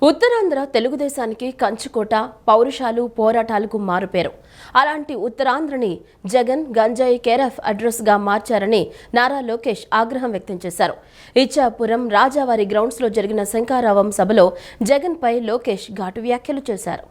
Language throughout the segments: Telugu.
ఉత్తరాంధ్ర తెలుగుదేశానికి కంచుకోట, పౌరుషాలు, పోరాటాలకు మారుపేరు. అలాంటి ఉత్తరాంధ్రని జగన్ గంజాయి కేరఫ్ అడ్రస్గా మార్చారని నారా లోకేష్ ఆగ్రహం వ్యక్తం చేశారు. ఇచ్చాపురం రాజావారి గ్రౌండ్స్లో జరిగిన శంఖారావం సభలో జగన్పై లోకేష్ ఘాటు వ్యాఖ్యలు చేశారు.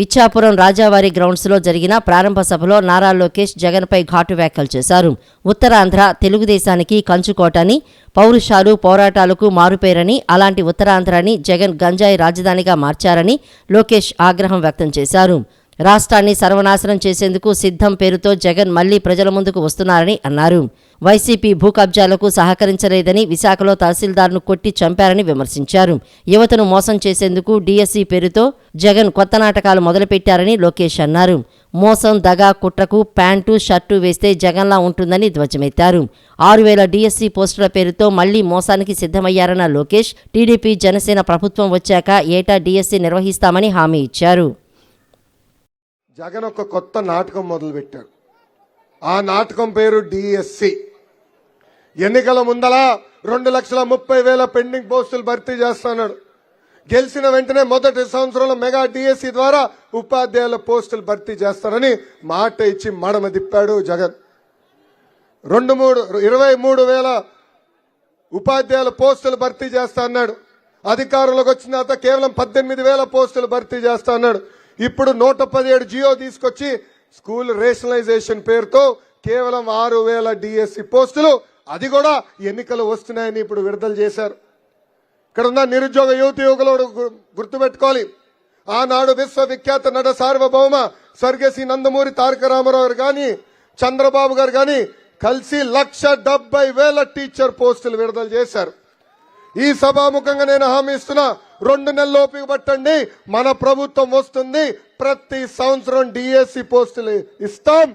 ఇచ్చాపురం రాజావారి గ్రౌండ్స్లో జరిగిన ప్రారంభ సభలో నారా లోకేష్ జగన్పై ఘాటు వ్యాఖ్యలు చేశారు. ఉత్తరాంధ్ర తెలుగుదేశానికి కంచుకోటని, పౌరుషాలు, పోరాటాలకు మారుపేరని, అలాంటి ఉత్తరాంధ్రని జగన్ గంజాయి రాజధానిగా మార్చారని లోకేష్ ఆగ్రహం వ్యక్తం చేశారు. రాష్ట్రాన్ని సర్వనాశనం చేసేందుకు సిద్ధం పేరుతో జగన్ మళ్లీ ప్రజల ముందుకు వస్తున్నారని అన్నారు. వైసీపీ భూ కబ్జాలకు సహకరించలేదని, విశాఖలో తహసీల్దార్ను కొట్టి చంపారని విమర్శించారు. యువతను మోసం చేసేందుకు డీఎస్సీ పేరుతో జగన్ కొత్త నాటకాలు మొదలుపెట్టారని లోకేష్ అన్నారు. మోసం, దగా, కుట్రకు ప్యాంటు, షర్టు వేస్తే జగన్లా ఉంటుందని ధ్వజమెత్తారు. 6,000 డీఎస్సీ పోస్టుల పేరుతో మళ్లీ మోసానికి సిద్ధమయ్యారన్న లోకేష్ టీడీపీ జనసేన ప్రభుత్వం వచ్చాక ఏటా డీఎస్సీ నిర్వహిస్తామని హామీ ఇచ్చారు. జగన్ ఒక కొత్త నాటకం మొదలుపెట్టాడు. ఆ నాటకం పేరు డిఎస్సి. ఎన్నికల ముందల 2,30,000 పెండింగ్ పోస్టులు భర్తీ చేస్తున్నాడు. గెలిచిన వెంటనే మొదటి సంవత్సరంలో మెగా డిఎస్సి ద్వారా ఉపాధ్యాయుల పోస్టులు భర్తీ చేస్తారని మాట ఇచ్చి మడమ తిప్పాడు జగన్. 23,000 ఉపాధ్యాయుల పోస్టులు భర్తీ చేస్తా అన్నాడు. అధికారంలోకి వచ్చిన తర్వాత కేవలం 18,000 పోస్టులు భర్తీ చేస్తా అన్నాడు. ఇప్పుడు 117 జియో తీసుకొచ్చి స్కూల్ రేషనలైజేషన్ పేరుతో కేవలం 6,000 డిఎస్సి పోస్టులు, అది కూడా ఎన్నికలు వస్తున్నాయని ఇప్పుడు విడుదల చేశారు. ఇక్కడ ఉన్న నిరుద్యోగ యువకులు గుర్తుపెట్టుకోవాలి. ఆనాడు విశ్వవిఖ్యాత నట సార్వభౌమ స్వర్గశ్రీ నందమూరి తారక రామారావు గారు కానీ, చంద్రబాబు గారు కానీ కలిసి 1,70,000 టీచర్ పోస్టులు విడుదల చేశారు. ఈ సభాముఖంగా నేను హామీ ఇస్తున్నా, 2 నెలలు ఓపిక పట్టండి, మన ప్రభుత్వం వస్తుంది. ప్రతి సంవత్సరం డిఎస్సి పోస్టులు ఇస్తాం.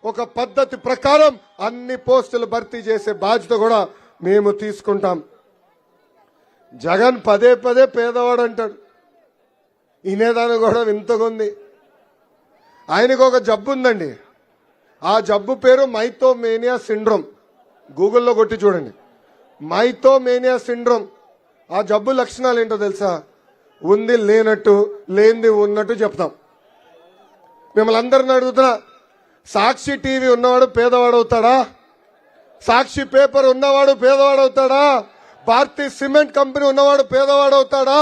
ఒక పద్ధతి ప్రకారం అన్ని పోస్టులు భర్తీ చేసే బాధ్యత కూడా మేము తీసుకుంటాం. జగన్ పదే పేదవాడు అంటాడు. వినేదాన్ని కూడా వింతగుంది. ఆయనకు ఒక జబ్బు ఉందండి. ఆ జబ్బు పేరు మైథోమేనియా సిండ్రోమ్. గూగుల్లో కొట్టి చూడండి, మైథోమేనియా సిండ్రోమ్. ఆ జబ్బు లక్షణాలు ఏంటో తెలుసా? ఉంది లేనట్టు, లేనిది ఉన్నట్టు చెప్తాం. మిమ్మల్ని అందరిని అడుగుతున్నా, సాక్షి టీవీ ఉన్నవాడు పేదవాడు అవుతాడా? సాక్షి పేపర్ ఉన్నవాడు పేదవాడు అవుతాడా? భారతీయ సిమెంట్ కంపెనీ ఉన్నవాడు పేదవాడు అవుతాడా?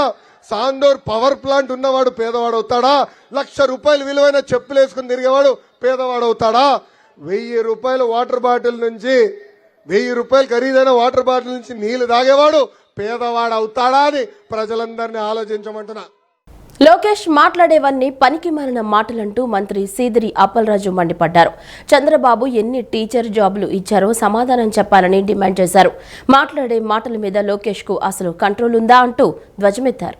సాండోర్ పవర్ ప్లాంట్ ఉన్నవాడు పేదవాడు అవుతాడా? ₹1,00,000 విలువైన చెప్పులు వేసుకుని తిరిగేవాడు పేదవాడు అవుతాడా? ₹1,000 వాటర్ బాటిల్ నుంచి, ₹1,000 ఖరీదైన వాటర్ బాటిల్ నుంచి నీళ్లు తాగేవాడు పేదవాడు అవుతాడా అని ప్రజలందరినీ ఆలోచించమంటున్నా. లోకేష్ మాట్లాడేవన్నీ పనికి మారిన మాటలంటూ మంత్రి సీదిరి అప్పలరాజు మండిపడ్డారు. చంద్రబాబు ఎన్ని టీచర్ జాబులు ఇచ్చారో సమాధానం చెప్పాలని డిమాండ్ చేశారు. మాట్లాడే మాటల మీద లోకేష్ కు అసలు కంట్రోల్ ఉందా అంటూ ధ్వజమెత్తారు.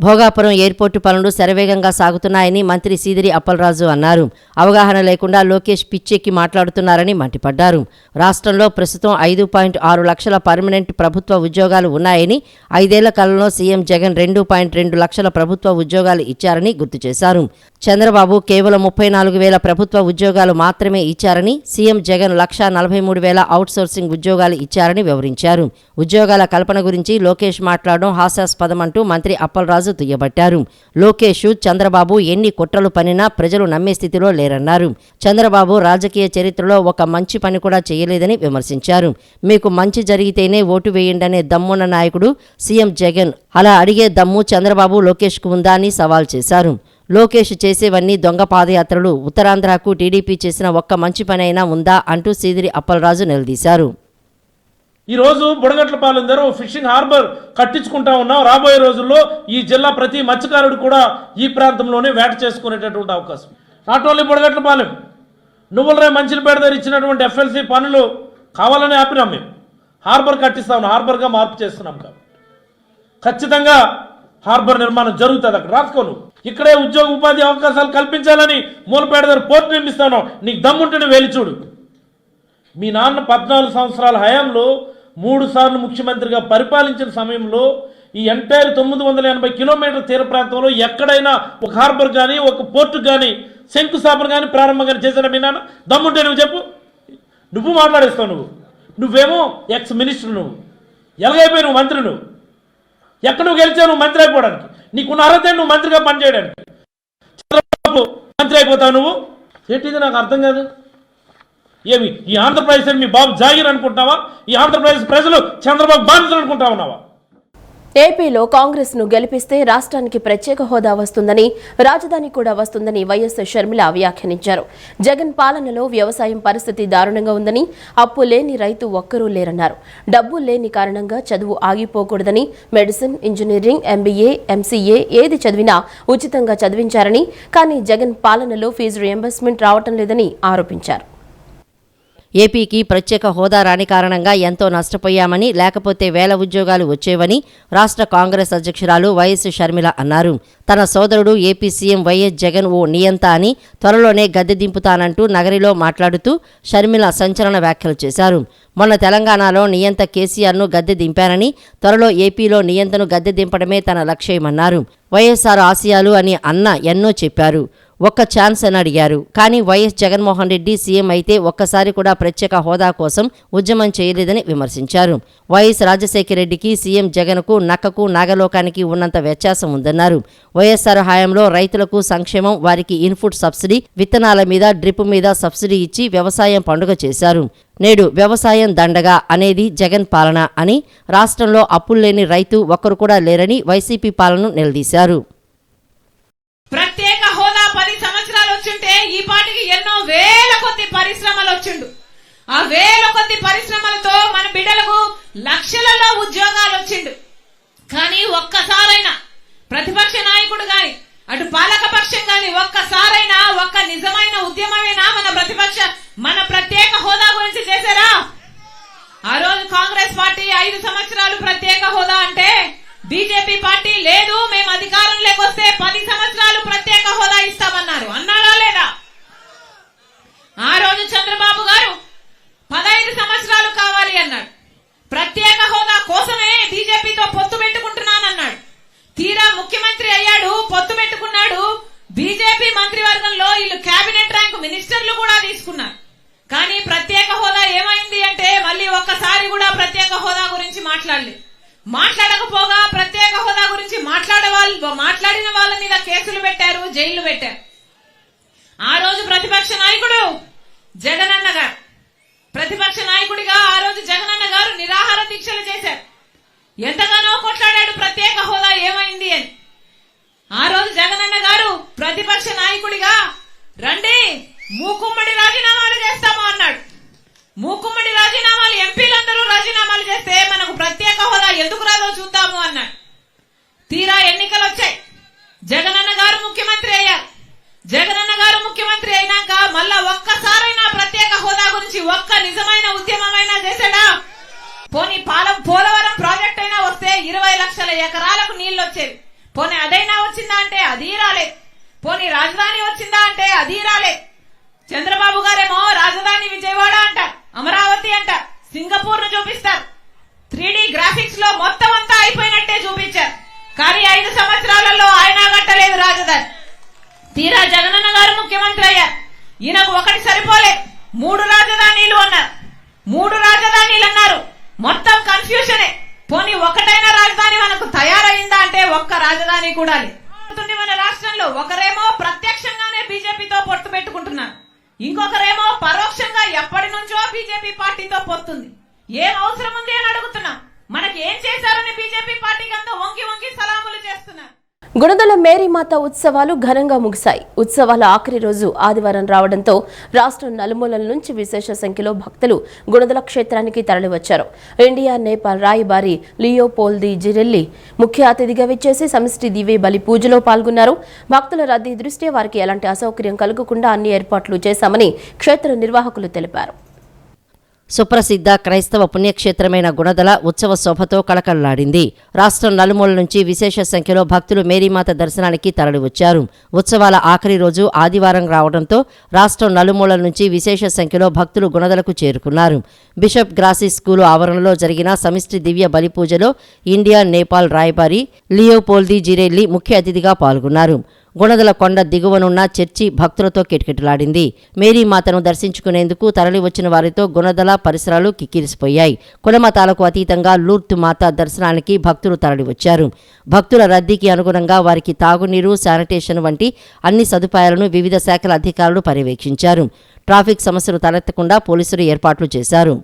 భోగాపురం ఎయిర్పోర్టు పనులు శరవేగంగా సాగుతున్నాయని మంత్రి సీదిరి అప్పలరాజు అన్నారు. అవగాహన లేకుండా లోకేష్ పిచ్చెక్కి మాట్లాడుతున్నారని మండిపడ్డారు. రాష్ట్రంలో ప్రస్తుతం 5.6 లక్షల పర్మనెంట్ ప్రభుత్వ ఉద్యోగాలు ఉన్నాయని, 5 ఏళ్ల కాలంలో సీఎం జగన్ 2.2 లక్షల ప్రభుత్వ ఉద్యోగాలు ఇచ్చారని గుర్తు చేశారు. చంద్రబాబు కేవలం 34,000 ప్రభుత్వ ఉద్యోగాలు మాత్రమే ఇచ్చారని, సీఎం జగన్ 1,43,000 అవుట్సోర్సింగ్ ఉద్యోగాలు ఇచ్చారని వివరించారు. ఉద్యోగాల కల్పన గురించి లోకేష్ మాట్లాడడం హాస్యాస్పదమంటూ మంత్రి అప్పలరాజు దుయ్యబట్టారు. లోకేష్, చంద్రబాబు ఎన్ని కుట్రలు పనినా ప్రజలు నమ్మే స్థితిలో లేరన్నారు. చంద్రబాబు రాజకీయ చరిత్రలో ఒక మంచి పని కూడా చేయలేదని విమర్శించారు. మీకు మంచి జరిగితేనే ఓటు వేయండనే దమ్మున్న నాయకుడు సీఎం జగన్. అలా అడిగే దమ్ము చంద్రబాబు, లోకేష్కు ఉందా అని సవాల్ చేశారు. లోకేష్ చేసేవన్నీ దొంగ పాదయాత్రలు. ఉత్తరాంధ్రకు టీడీపీ చేసిన ఒక్క మంచి పని అయినా ఉందా అంటూ సీదిరి అప్పలరాజు నిలదీశారు. ఈరోజు బుడగట్లపాలెం దగ్గర ఫిషింగ్ హార్బర్ కట్టించుకుంటా ఉన్నాం. రాబోయే రోజుల్లో ఈ జిల్లా ప్రతి మత్స్యకారుడు కూడా ఈ ప్రాంతంలోనే వేట చేసుకునేటటువంటి అవకాశం. నాట్ ఓన్లీ బుడగట్లపాలెం, నువ్వులరాయి మంచిలపేట దగ్గర ఇచ్చినటువంటి ఎఫ్ఎల్సీ పనులు కావాలని ఆపినాం. మేము హార్బర్ కట్టిస్తా ఉన్నాం, హార్బర్గా మార్పు చేస్తున్నాం. కాబట్టి ఖచ్చితంగా హార్బర్ నిర్మాణం జరుగుతుంది. అక్కడ రాసుకోను. ఇక్కడే ఉద్యోగ ఉపాధి అవకాశాలు కల్పించాలని మూలపేట దగ్గర పోర్టు నిర్మిస్తాను. నీకు దమ్ముంటేనే వేలి చూడు. మీ నాన్న 14 సంవత్సరాల హయాంలో 3 సార్లు ముఖ్యమంత్రిగా పరిపాలించిన సమయంలో ఈ ఎంటైర్ 980 కిలోమీటర్ల తీర ప్రాంతంలో ఎక్కడైనా ఒక హార్బర్ కానీ, ఒక పోర్టు కానీ, శంకుస్థాపన కానీ, ప్రారంభం కానీ చేశాడా మీ నాన్న? దమ్ముంటే నువ్వు చెప్పు. నువ్వు మాట్లాడేస్తావు. నువ్వేమో ఎక్స్ మినిస్టర్, నువ్వు ఎలాగైపోయి నువ్వు మంత్రి. నువ్వు ఎక్కడ నువ్వు గెలిచావు నువ్వు మంత్రి అయిపోవడానికి? నీకున్న అర్హత నువ్వు మంత్రిగా పనిచేయడానికి. చంద్రబాబు మంత్రి అయిపోతావు నువ్వు? ఏంటిది నాకు అర్థం కాదు. ఏమి ఈ ఆంధ్రప్రదేశ్ మీ బాబు జాగీర్ అనుకుంటున్నావా? ఈ ఆంధ్రప్రదేశ్ ప్రజలు చంద్రబాబు బాధితులు అనుకుంటా ఉన్నావా? ఏపీలో కాంగ్రెస్ ను గెలిపిస్తే రాష్ట్రానికి ప్రత్యేక హోదా వస్తుందని, రాజధాని కూడా వస్తుందని వైఎస్ షర్మిల వ్యాఖ్యానించారు. జగన్ పాలనలో వ్యవసాయం పరిస్థితి దారుణంగా ఉందని, అప్పు లేని రైతు ఒక్కరూ లేరన్నారు. డబ్బు లేని కారణంగా చదువు ఆగిపోకూడదని, మెడిసిన్, ఇంజనీరింగ్, ఎంబీఏ, ఎంసీఏ ఏది చదివినా ఉచితంగా చదివించారని, కానీ జగన్ పాలనలో ఫీజు రియంబర్స్మెంట్ రావటం లేదని ఆరోపించారు. ఏపీకి ప్రత్యేక హోదా రాని కారణంగా ఎంతో నష్టపోయామని, లేకపోతే వేల ఉద్యోగాలు వచ్చేవని రాష్ట్ర కాంగ్రెస్ అధ్యక్షురాలు వైఎస్ షర్మిల అన్నారు. తన సోదరుడు ఏపీ సీఎం వైఎస్ జగన్ ఓ నియంత అని, త్వరలోనే గద్దె దింపుతానంటూ నగరిలో మాట్లాడుతూ షర్మిల సంచలన వ్యాఖ్యలు చేశారు. మొన్న తెలంగాణలో నియంత కేసీఆర్ను గద్దె దింపారని, త్వరలో ఏపీలో నియంతను గద్దె దింపడమే తన లక్ష్యమన్నారు. వైఎస్ఆర్ ఆశయాలు అని అన్న ఎన్నో చెప్పారు, ఒక్క ఛాన్స్ అని అడిగారు. కానీ వైఎస్ జగన్మోహన్ రెడ్డి సీఎం అయితే ఒక్కసారి కూడా ప్రత్యేక హోదా కోసం ఉద్యమం చేయలేదని విమర్శించారు. వైఎస్ రాజశేఖర రెడ్డికి సీఎం జగన్కు నక్కకు నాగలోకానికి ఉన్నంత వ్యత్యాసం ఉందన్నారు. వైఎస్ఆర్ హయాంలో రైతులకు సంక్షేమం, వారికి ఇన్పుట్ సబ్సిడీ, విత్తనాల మీద, డ్రిప్ మీద సబ్సిడీ ఇచ్చి వ్యవసాయం పండుగ చేశారు. నేడు వ్యవసాయం దండగా అనేది జగన్ పాలన అని, రాష్ట్రంలో అప్పుల్లేని రైతు ఒక్కరు కూడా లేరని వైసీపీ పాలనను నిలదీశారు. ప్రత్యేక హోదా 10 సంవత్సరాలు వచ్చుంటే ఈ పాటికి ఎన్నో వేల కొద్ది పరిశ్రమలు వచ్చిండు. ఆ వేల కొద్ది పరిశ్రమలతో మన బిడ్డలకు లక్షలలో ఉద్యోగాలు వచ్చిండు. కానీ ఒక్కసారైనా ప్రతిపక్ష నాయకుడు గాని, అటు పాలక పక్షం గాని ఒక్కసారైనా ఒక్క నిజమైన ఉద్యమమేనా మన ప్రత్యేక హోదా గురించి చేశారా? ఆ రోజు కాంగ్రెస్ పార్టీ 5 సంవత్సరాలు ప్రత్యేక హోదా అంటే, బీజేపీ పార్టీ లేదు మేము అధికారంలోకి వస్తే 10 సంవత్సరాలు ప్రత్యేక హోదా ఇస్తామన్నారు. అన్నారా లేదా? ఆ రోజు చంద్రబాబు గారు 15 సంవత్సరాలు కావాలి అన్నాడు. ప్రత్యేక హోదా కోసమే బీజేపీతో పొత్తు పెట్టుకుంటున్నానన్నాడు. తీరా ముఖ్యమంత్రి అయ్యాడు, పొత్తు పెట్టుకున్నాడు. బీజేపీ మంత్రివర్గంలో వీళ్ళు కేబినెట్ ర్యాంక్ మినిస్టర్లు కూడా తీసుకున్నారు. కానీ ప్రత్యేక హోదా ఏమైంది అంటే మళ్ళీ ఒక్కసారి కూడా ప్రత్యేక హోదా గురించి మాట్లాడలేదు. మాట్లాడకపోగా ప్రత్యేక హోదా గురించి మాట్లాడిన వాళ్ళ మీద కేసులు పెట్టారు, జైళ్లు పెట్టారు. ఆ రోజు ప్రతిపక్ష నాయకుడు జగనన్న గారు, ప్రతిపక్ష నాయకుడిగా ఆ రోజు జగనన్న గారు నిరాహార దీక్షలు చేశారు. ఎంతగానో కొట్లాడాడు ప్రత్యేక హోదా ఏమైంది అని. ఆ రోజు జగనన్న గారు ప్రతిపక్ష నాయకుడిగా రండి మూకుమ్మడి రాజీనామాలు చేస్తాము అన్నాడు. మూకుమ్మడి రాజీనామాలు, ఎంపీలందరూ రాజీనామాలు చేస్తే మనకు ప్రత్యేక హోదా ఎందుకు రాదో చూద్దాము అన్నాడు. తీరా ఎన్నికలు వచ్చాయి, జగనన్న గారు ముఖ్యమంత్రి అయ్యారు. జగనన్న గారు ముఖ్యమంత్రి అయినాక మళ్ళా ఒక్కసారైనా ప్రత్యేక హోదా గురించి ఒక్క నిజమైన ఉద్యమమైనా చేశాడా? పోనీ పోలవరం ప్రాజెక్ట్ అయినా వస్తే 20 లక్షల ఎకరాలకు నీళ్లు వచ్చేవి. పోనీ అదైనా వచ్చిందా అంటే అది రాలేదు. పోనీ రాజధాని వచ్చిందా అంటే అది రాలేదు. చంద్రబాబు గారేమో రాజధాని విజయవాడ అంటారు, అమరావతి అంటారు, సింగపూర్ ను చూపిస్తారు. 3D గ్రాఫిక్స్ లో మొత్తం అంతా అయిపోయినట్టే చూపించారు. కానీ 5 సంవత్సరాలలో ఆయన కట్టలేదు రాజధాని. తీరా జగనన్న గారు ముఖ్యమంత్రి అయ్యారు. ఈయనకు ఒకటి సరిపోలే, 3 రాజధానీలు అన్నారు. 3 రాజధానీలు అన్నారు, మొత్తం కన్ఫ్యూజనే. పోనీ ఒకటైనా రాజధాని మనకు తయారైందా అంటే ఒక్క రాజధాని కూడా లేదు. మన రాష్ట్రంలో ఒకరేమో ప్రత్యక్షంగానే బీజేపీతో పొత్తు పెట్టుకుంటున్నారు, ఇంకొకరేమో పరోక్షంగా ఎప్పటి నుంచో బీజేపీ పార్టీతో పొత్తుంది. ఏం అవసరం ఉంది అని అడుగుతున్నాం. మనకి ఏం చేశారని బీజేపీ పార్టీకి అంతా వంగి సలాములు చేస్తున్నారు. గుణదల మేరీమాత ఉత్సవాలు ఘనంగా ముగిశాయి. ఉత్సవాల ఆఖరి రోజు ఆదివారం రావడంతో రాష్ట్రం నలుమూలల నుంచి విశేష సంఖ్యలో భక్తులు గుణదల క్షేత్రానికి తరలివచ్చారు. ఇండియా నేపాల్ రాయబారి లియోపోల్ది జిరెల్లి ముఖ్య అతిథిగా విచ్చేసి సమిష్టి దివ్య బలి పూజలో పాల్గొన్నారు. భక్తుల రద్దీ దృష్ట్యా వారికి ఎలాంటి అసౌకర్యం కలగకుండా అన్ని ఏర్పాట్లు చేశామని క్షేత్ర నిర్వాహకులు తెలిపారు. సుప్రసిద్ధ క్రైస్తవ పుణ్యక్షేత్రమైన గుణదల ఉత్సవ శోభతో కళకళలాడింది. రాష్ట్రం నలుమూల నుంచి విశేష సంఖ్యలో భక్తులు మేరీమాత దర్శనానికి తరలివచ్చారు. ఉత్సవాల ఆఖరి రోజు ఆదివారం రావడంతో రాష్ట్రం నలుమూలల నుంచి విశేష సంఖ్యలో భక్తులు గుణదలకు చేరుకున్నారు. బిషప్ గ్రాసీ స్కూలు ఆవరణలో జరిగిన సమిష్టి దివ్య బలి పూజలో ఇండియా నేపాల్ రాయబారి లియోపోల్ది జిరెల్లి ముఖ్య అతిథిగా పాల్గొన్నారు. గుణదల కొండ దిగువనున్న చర్చి భక్తులతో కిటకిటలాడింది. మేరీమాతను దర్శించుకునేందుకు తరలివచ్చిన వారితో గుణదల పరిసరాలు కిక్కిరిసిపోయాయి. కులమతాలకు అతీతంగా లూర్తు మాత దర్శనానికి భక్తులు తరలివచ్చారు. భక్తుల రద్దీకి అనుగుణంగా వారికి తాగునీరు, శానిటేషన్ వంటి అన్ని సదుపాయాలను వివిధ శాఖల అధికారులు పర్యవేక్షించారు. ట్రాఫిక్ సమస్యలు తలెత్తకుండా పోలీసులు ఏర్పాట్లు చేశారు.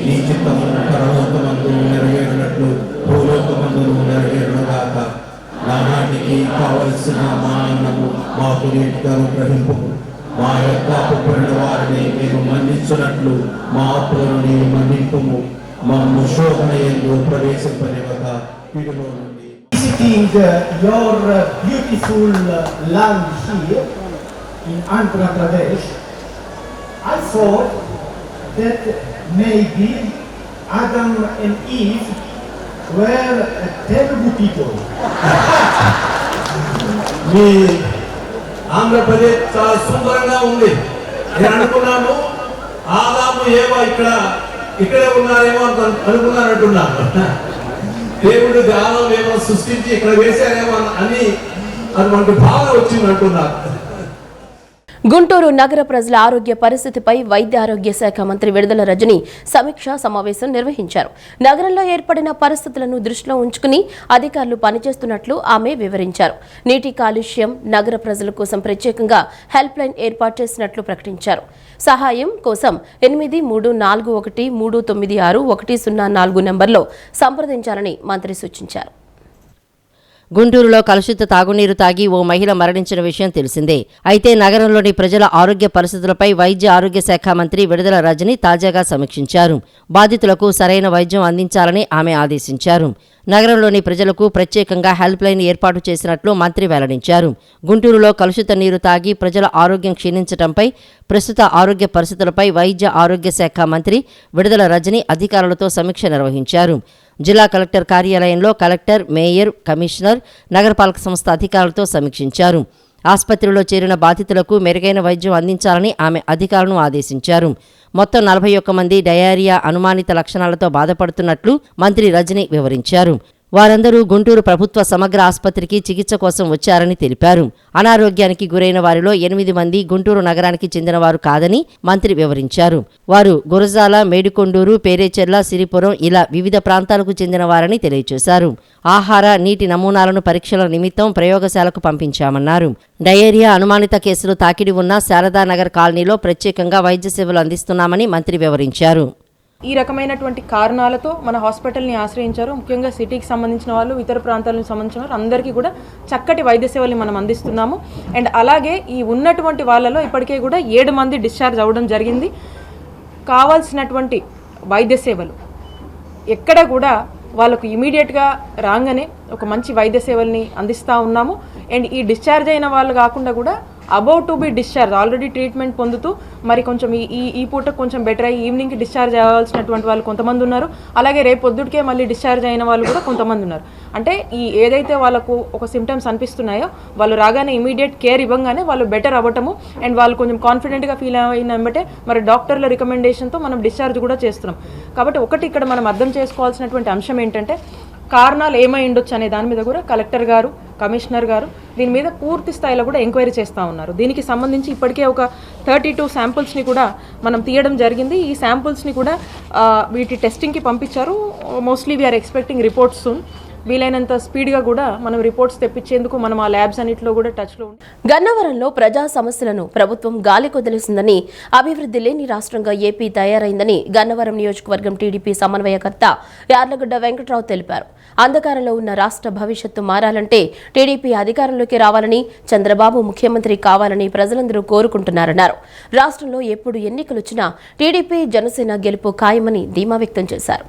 నీ చిత్తము పరలోకమందు నెరవేరినట్లు భూలోకమందు నెరవేరునుగాక. నానాటికి కావలసిన మా అన్నము మాకు నీటిగా అనుగ్రహింపు. మా యొక్క అప్పుపడిన వారిని మేము మన్నించినట్లు మా అప్పులను నీవు మన్నింపుము. మమ్ము శోధన యందు ప్రవేశింపనివ్వక కీడులో నుండి. Visiting your beautiful land here in Andhra Pradesh, I thought that maybe Adam and Eve were Telugu people. మీ ఆంధ్రప్రదేశ్ చాలా సుందరంగా ఉంది. నేను అనుకున్నాను ఆదాము ఏవో ఇక్కడే ఉన్నారేమో అనుకున్నానంటున్నాను. దేవుడు గాలం ఏమో సృష్టించి ఇక్కడ వేశారేమో అని అటువంటి భావన వచ్చింది అంటున్నారు. గుంటూరు నగర ప్రజల ఆరోగ్య పరిస్థితిపై వైద్య ఆరోగ్య శాఖ మంత్రి విడుదల రజని సమీక్షా సమావేశం నిర్వహించారు. నగరంలో ఏర్పడిన పరిస్థితులను దృష్టిలో ఉంచుకుని అధికారులు పనిచేస్తున్నట్లు ఆమె వివరించారు. నీటి కాలుష్యం, నగర ప్రజల కోసం ప్రత్యేకంగా హెల్ప్ లైన్ ఏర్పాటు చేసినట్లు ప్రకటించారు. సహాయం కోసం 8341396104 నంబర్లో సంప్రదించాలని మంత్రి సూచించారు. గుంటూరులో కలుషిత తాగునీరు తాగి ఓ మహిళ మరణించిన విషయం తెలిసిందే. అయితే నగరంలోని ప్రజల ఆరోగ్య పరిస్థితులపై వైద్య ఆరోగ్య శాఖ మంత్రి విడుదల రజని తాజాగా సమీక్షించారు. బాధితులకు సరైన వైద్యం అందించాలని ఆమె ఆదేశించారు. నగరంలోని ప్రజలకు ప్రత్యేకంగా హెల్ప్ లైన్ ఏర్పాటు చేసినట్లు మంత్రి వెల్లడించారు. గుంటూరులో కలుషిత నీరు తాగి ప్రజల ఆరోగ్యం క్షీణించడంపై, ప్రస్తుత ఆరోగ్య పరిస్థితులపై వైద్య ఆరోగ్య శాఖ మంత్రి విడుదల రజని అధికారులతో సమీక్ష నిర్వహించారు. జిల్లా కలెక్టర్ కార్యాలయంలో కలెక్టర్, మేయర్, కమిషనర్, నగరపాలక సంస్థ అధికారులతో సమీక్షించారు. ఆసుపత్రిలో చేరిన బాధితులకు మెరుగైన వైద్యం అందించాలని ఆమె అధికారులను ఆదేశించారు. మొత్తం 41 మంది డయేరియా అనుమానిత లక్షణాలతో బాధపడుతున్నట్లు మంత్రి రజని వివరించారు. వారందరూ గుంటూరు ప్రభుత్వ సమగ్ర ఆసుపత్రికి చికిత్స కోసం వచ్చారని తెలిపారు. అనారోగ్యానికి గురైన వారిలో 8 మంది గుంటూరు నగరానికి చెందినవారు కాదని మంత్రి వివరించారు. వారు గురజాల, మేడికొండూరు, పేరేచెర్ల, సిరిపురం ఇలా వివిధ ప్రాంతాలకు చెందినవారని తెలియజేశారు. ఆహార, నీటి నమూనాలను పరీక్షల నిమిత్తం ప్రయోగశాలకు పంపించామన్నారు. డయేరియా అనుమానిత కేసులు తాకిడి ఉన్న శారదానగర్ కాలనీలో ప్రత్యేకంగా వైద్య సేవలు అందిస్తున్నామని మంత్రి వివరించారు. ఈ రకమైనటువంటి కారణాలతో మన హాస్పిటల్ని ఆశ్రయించారు. ముఖ్యంగా సిటీకి సంబంధించిన వాళ్ళు, ఇతర ప్రాంతాలకు సంబంధించిన వాళ్ళు అందరికీ కూడా చక్కటి వైద్య సేవల్ని మనం అందిస్తున్నాము. అండ్ అలాగే ఈ ఉన్నటువంటి వాళ్ళలో ఇప్పటికే కూడా 7 మంది డిశ్చార్జ్ అవ్వడం జరిగింది. కావాల్సినటువంటి వైద్య సేవలు ఎక్కడ కూడా వాళ్ళకు ఇమీడియట్గా రాగానే ఒక మంచి వైద్య సేవల్ని అందిస్తూ ఉన్నాము. అండ్ ఈ డిశ్చార్జ్ అయిన వాళ్ళు కాకుండా కూడా about to be discharge already treatment పొందుతూ మరి కొంచెం ఈ పూట కొంచెం బెటర్ అయ్యి ఈవినింగ్కి డిశ్చార్జ్ అవ్వాల్సినటువంటి వాళ్ళు కొంతమంది ఉన్నారు. అలాగే రేపు పొద్దుటికే మళ్ళీ డిశ్చార్జ్ అయిన వాళ్ళు కూడా కొంతమంది ఉన్నారు. అంటే ఈ ఏదైతే వాళ్ళకు ఒక సిమ్టమ్స్ అనిపిస్తున్నాయో వాళ్ళు రాగానే ఇమీడియట్ కేర్ ఇవ్వగానే వాళ్ళు బెటర్ అవ్వటము అండ్ వాళ్ళు కొంచెం కాన్ఫిడెంట్గా ఫీల్ అయిన వెంబటే మరి డాక్టర్ల రికమెండేషన్తో మనం డిశ్చార్జ్ కూడా చేస్తున్నాం. కాబట్టి ఒకటి ఇక్కడ మనం అర్థం చేసుకోవాల్సినటువంటి అంశం ఏంటంటే కారణాలు ఏమై ఉండొచ్చు అనే దాని మీద కూడా కలెక్టర్ గారు, కమిషనర్ గారు దీని మీద పూర్తి స్థాయిలో కూడా ఎంక్వైరీ చేస్తూ ఉన్నారు. దీనికి సంబంధించి ఇప్పటికే ఒక 32 శాంపుల్స్ని కూడా మనం తీయడం జరిగింది. ఈ శాంపుల్స్ని కూడా వీటి టెస్టింగ్కి పంపించారు. Mostly we're expecting reports soon. వీలైనంత స్పీడ్గా కూడా మనం రిపోర్ట్స్ తెప్పించేందుకు మనం ఆ ల్యాబ్స్ అన్నింటిలో కూడా టచ్లో ఉంటాం. గన్నవరంలో ప్రజా సమస్యలను ప్రభుత్వం గాలి కొదిలేసిందని, అభివృద్ధి లేని రాష్ట్రంగా ఏపీ తయారైందని గన్నవరం నియోజకవర్గం టీడీపీ సమన్వయకర్త యార్లగడ్డ వెంకట్రావు తెలిపారు. అంధకారంలో ఉన్న రాష్ట్ర భవిష్యత్తు మారాలంటే టీడీపీ అధికారంలోకి రావాలని, చంద్రబాబు ముఖ్యమంత్రి కావాలని ప్రజలందరూ కోరుకుంటున్నారన్నారు. రాష్ట్రంలో ఎప్పుడు ఎన్నికలొచ్చినా టీడీపీ జనసేన గెలుపు ఖాయమని ధీమా వ్యక్తం చేశారు.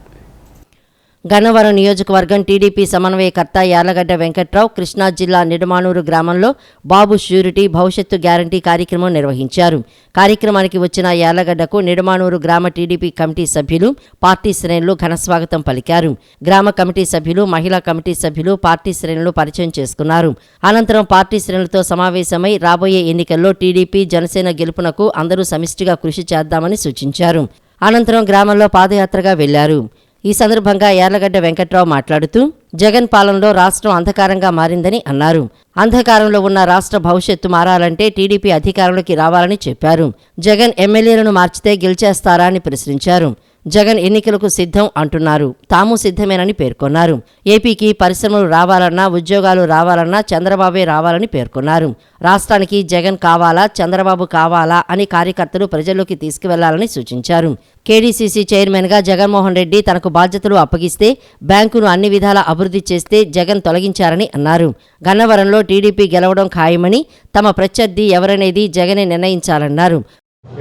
గన్నవరం నియోజకవర్గం టీడీపీ సమన్వయకర్త యార్లగడ్డ వెంకట్రావు కృష్ణా జిల్లా నిడమానూరు గ్రామంలో బాబు ష్యూరిటీ భవిష్యత్తు గ్యారంటీ కార్యక్రమం నిర్వహించారు. కార్యక్రమానికి వచ్చిన యార్లగడ్డకు నిడమానూరు గ్రామ టీడీపీ కమిటీ సభ్యులు, పార్టీ శ్రేణులు ఘనస్వాగతం పలికారు. గ్రామ కమిటీ సభ్యులు, మహిళా కమిటీ సభ్యులు పార్టీ శ్రేణులు పరిచయం చేసుకున్నారు. అనంతరం పార్టీ శ్రేణులతో సమావేశమై రాబోయే ఎన్నికల్లో టీడీపీ జనసేన గెలుపునకు అందరూ సమిష్టిగా కృషి చేద్దామని సూచించారు. అనంతరం గ్రామంలో పాదయాత్రగా వెళ్లారు. ఈ సందర్భంగా యార్లగడ్డ వెంకట్రావు మాట్లాడుతూ జగన్ పాలనలో రాష్ట్రం అంధకారంగా మారిందని అన్నారు. అంధకారంలో ఉన్న రాష్ట్ర భవిష్యత్తు మారాలంటే టీడీపీ అధికారంలోకి రావాలని చెప్పారు. జగన్ ఎమ్మెల్యేలను మార్చితే గెలిచేస్తారా అని ప్రశ్నించారు. జగన్ ఎన్నికలకు సిద్ధం అంటున్నారు. తాము సిద్ధమేనని పేర్కొన్నారు. ఏపీకి పరిశ్రమలు రావాలన్నా, ఉద్యోగాలు రావాలన్నా చంద్రబాబే రావాలని పేర్కొన్నారు. రాష్ట్రానికి జగన్ కావాలా, చంద్రబాబు కావాలా అని కార్యకర్తలు ప్రజల్లోకి తీసుకువెళ్లాలని సూచించారు. కేడీసీసీ చైర్మన్గా జగన్మోహన్ రెడ్డి తనకు బాధ్యతలు అప్పగిస్తే బ్యాంకును అన్ని విధాలా అభివృద్ధి చేస్తే జగన్ తొలగించారని అన్నారు. గన్నవరంలో టీడీపీ గెలవడం ఖాయమని, తమ ప్రత్యర్థి ఎవరనేది జగనే నిర్ణయించాలన్నారు.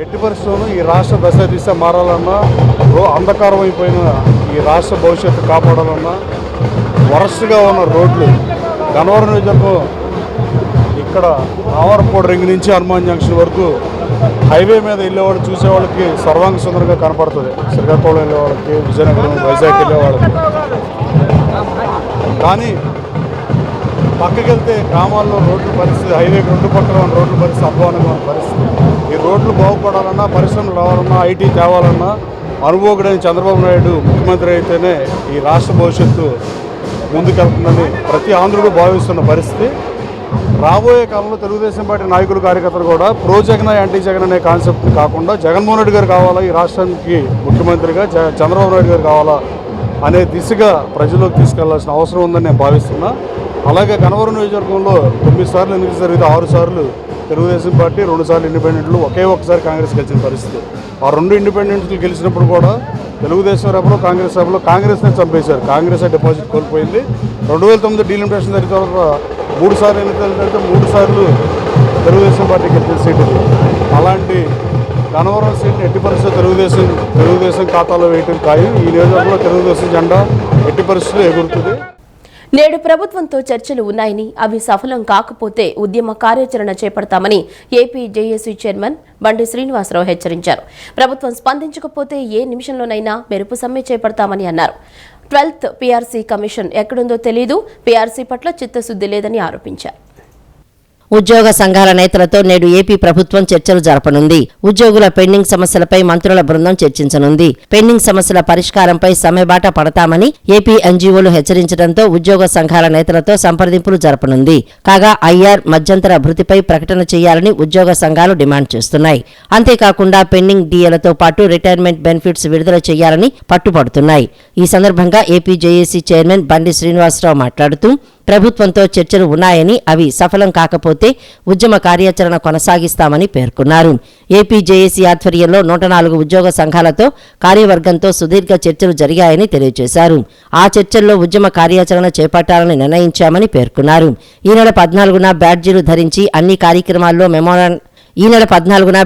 ఎట్టి పరిస్థితుల్లో ఈ రాష్ట్ర దశ దిశ మారాలన్నా, అంధకారం అయిపోయిన ఈ రాష్ట్ర భవిష్యత్తు కాపాడాలన్నా వరస్ట్గా ఉన్న రోడ్లు గన్నవరం నియోజకవర్గం ఇక్కడ ఆవరపూడి రింగ్ నుంచి హనుమాన్ జంక్షన్ వరకు హైవే మీద వెళ్ళేవాళ్ళు చూసేవాళ్ళకి సర్వాంగ సుందరంగా కనపడుతుంది. శ్రీకాకుళం వెళ్ళేవాళ్ళకి, విజయనగరం, వైజాగ్ వెళ్ళేవాళ్ళకి. కానీ పక్కకి వెళ్తే గ్రామాల్లో రోడ్ల పరిస్థితి, హైవేకి రెండు పక్కల ఉన్న రోడ్ల పరిస్థితి అధ్వానంగా ఉన్న పరిస్థితి. ఈ రోడ్లు బాగుపడాలన్నా, పరిశ్రమలు రావాలన్నా, ఐటీ తేవాలన్నా అనుభవకుడైన చంద్రబాబు నాయుడు ముఖ్యమంత్రి అయితేనే ఈ రాష్ట్ర భవిష్యత్తు ముందుకెళ్తుందని ప్రతి ఆంధ్రుడు భావిస్తున్న పరిస్థితి. రాబోయే కాలంలో తెలుగుదేశం పార్టీ నాయకులు, కార్యకర్తలు కూడా ప్రో జగన్, యాంటీ జగన్ అనే కాన్సెప్ట్ కాకుండా జగన్మోహన్ రెడ్డి గారు కావాలా ఈ రాష్ట్రానికి ముఖ్యమంత్రిగా, చంద్రబాబు నాయుడు గారు కావాలా అనే దిశగా ప్రజల్లోకి తీసుకెళ్లాల్సిన అవసరం ఉందని నేను భావిస్తున్నా. అలాగే గన్నవరం నియోజకవర్గంలో 9 సార్లు ఎన్నికలు జరిగితే 6 సార్లు తెలుగుదేశం పార్టీ, 2 సార్లు ఇండిపెండెంట్లు, ఒక్కసారి కాంగ్రెస్ గెలిచిన పరిస్థితి. ఆ 2 ఇండిపెండెంట్లు గెలిచినప్పుడు కూడా తెలుగుదేశం రేపులో కాంగ్రెస్ రేపులో కాంగ్రెస్నే చంపేశారు. కాంగ్రెస్ డిపాజిట్ కోల్పోయింది. 2009 డీలిమిటేషన్ జరిగిన తర్వాత 3 సార్లు ఎన్నికలు జరిగితే 3 సార్లు తెలుగుదేశం పార్టీ గెలిచిన సీట్లు. అలాంటి గన్నవరం సీట్ని ఎట్టి పరిస్థితులు తెలుగుదేశం ఖాతాలో వేయటం ఖాయం. ఈ నియోజకవర్గంలో తెలుగుదేశం జెండా ఎట్టి పరిస్థితుల్లో ఎగురుతుంది. నేడు ప్రభుత్వంతో చర్చలు ఉన్నాయని, అవి సఫలం కాకపోతే ఉద్యమ కార్యాచరణ చేపడతామని ఏపీ జేఏసీ చైర్మన్ బండి శ్రీనివాసరావు హెచ్చరించారు. ప్రభుత్వం స్పందించకపోతే ఏ నిమిషంలోనైనా మెరుపు సమ్మె చేపడతామని అన్నారు. 12th పీఆర్సీ కమిషన్ ఎక్కడుందో తెలీదు, పీఆర్సీ పట్ల చిత్తశుద్ధి లేదని ఆరోపించారు. ఉద్యోగ సంఘాల నేతలతో నేడు ఏపీ ప్రభుత్వం చర్చలు జరపనుంది. ఉద్యోగుల పెండింగ్ సమస్యలపై మంత్రుల బృందం చర్చించనుంది. పెండింగ్ సమస్యల పరిష్కారంపై సమ్మెబాట పడతామని ఏపీ ఎన్జీఓలు హెచ్చరించడంతో ఉద్యోగ సంఘాల నేతలతో సంప్రదింపులు జరపనుంది. కాగా ఐఆర్ మధ్యంతర భృతిపై ప్రకటన చేయాలని ఉద్యోగ సంఘాలు డిమాండ్ చేస్తున్నాయి. అంతేకాకుండా పెండింగ్ డీఏలతో పాటు రిటైర్మెంట్ బెనిఫిట్స్ విడుదల చేయాలని పట్టుపడుతున్నాయి. ఈ సందర్భంగా ఏపీ జేఏసీ చైర్మన్ బండి శ్రీనివాసరావు మాట్లాడుతూ ప్రభుత్వంతో చర్చలు ఉన్నాయని, అవి సఫలం కాకపోతే ఉద్యమ కార్యాచరణ కొనసాగిస్తామని పేర్కొన్నారు. ఏపీ జేఏసీ ఆధ్వర్యంలో 104 ఉద్యోగ సంఘాలతో కార్యవర్గంతో సుదీర్ఘ చర్చలు జరిగాయని తెలియజేశారు. ఆ చర్చల్లో ఉద్యమ కార్యాచరణ చేపట్టాలని నిర్ణయించామని పేర్కొన్నారు. ఈ నెల 14న బ్యాడ్జీలు ధరించి అన్ని కార్యక్రమాల్లో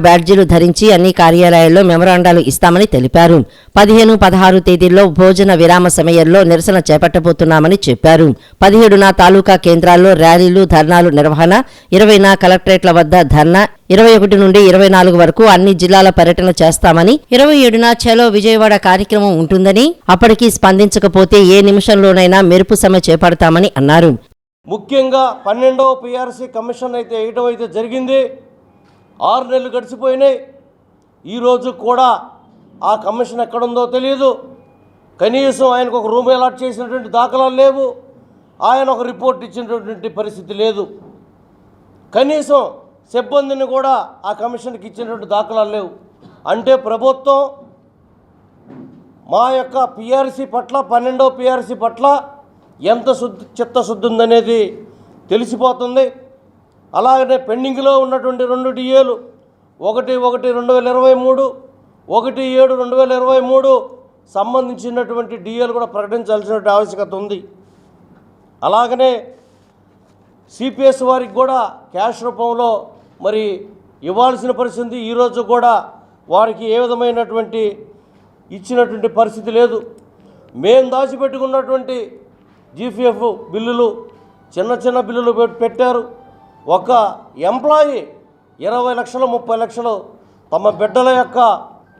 బ్యాడ్జీలు ధరించి అన్ని కార్యాలయాల్లో మెమరాండాలు ఇస్తామని తెలిపారు. 15, 16 తేదీల్లో భోజన విరామ సమయంలో నిరసన చేపట్టబోతున్నామని చెప్పారు. 17న తాలూకా కేంద్రాల్లో ర్యాలీలు, ధర్నాలు నిర్వహణ, 20న కలెక్టరేట్ల వద్ద ధర్నా, 21 నుండి 24 వరకు అన్ని జిల్లాల పర్యటన చేస్తామని, 27న చలో విజయవాడ కార్యక్రమం ఉంటుందని, అప్పటికీ స్పందించకపోతే ఏ నిమిషంలోనైనా మెరుపు సమ్మె చేపడతామని అన్నారు. ముఖ్యంగా 12వ పీఆర్సీ కమిషన్ అయితే వేయటం అయితే జరిగింది. 6 నెలలు గడిచిపోయినాయి. ఈరోజు కూడా ఆ కమిషన్ ఎక్కడుందో తెలియదు. కనీసం ఆయనకు ఒక రూమ్ అలాట్ చేసినటువంటి దాఖలాలు లేవు. ఆయన ఒక రిపోర్ట్ ఇచ్చినటువంటి పరిస్థితి లేదు. కనీసం సిబ్బందిని కూడా ఆ కమిషన్కి ఇచ్చినటువంటి దాఖలాలు లేవు. అంటే ప్రభుత్వం మా యొక్క పీఆర్సీ పట్ల, 12వ పీఆర్సీ పట్ల ఎంత చిత్తశుద్ధి ఉందనేది తెలిసిపోతుంది. అలాగనే పెండింగ్లో ఉన్నటువంటి 2 డిఏలు 1/1/2023, 1/7/2023 సంబంధించినటువంటి డిఏలు కూడా ప్రకటించాల్సిన ఆవశ్యకత ఉంది. అలాగనే సిపిఎస్ వారికి కూడా క్యాష్ రూపంలో మరి ఇవ్వాల్సిన పరిస్థితి. ఈరోజు కూడా వారికి ఏ విధమైనటువంటి ఇచ్చినటువంటి పరిస్థితి లేదు. మేము దాచిపెట్టుకున్నటువంటి జీపీఎఫ్ బిల్లులు చిన్న బిల్లులు పెట్టారు. ఒక ఎంప్లాయీ 20 లక్షలు 30 లక్షలు తమ బిడ్డల యొక్క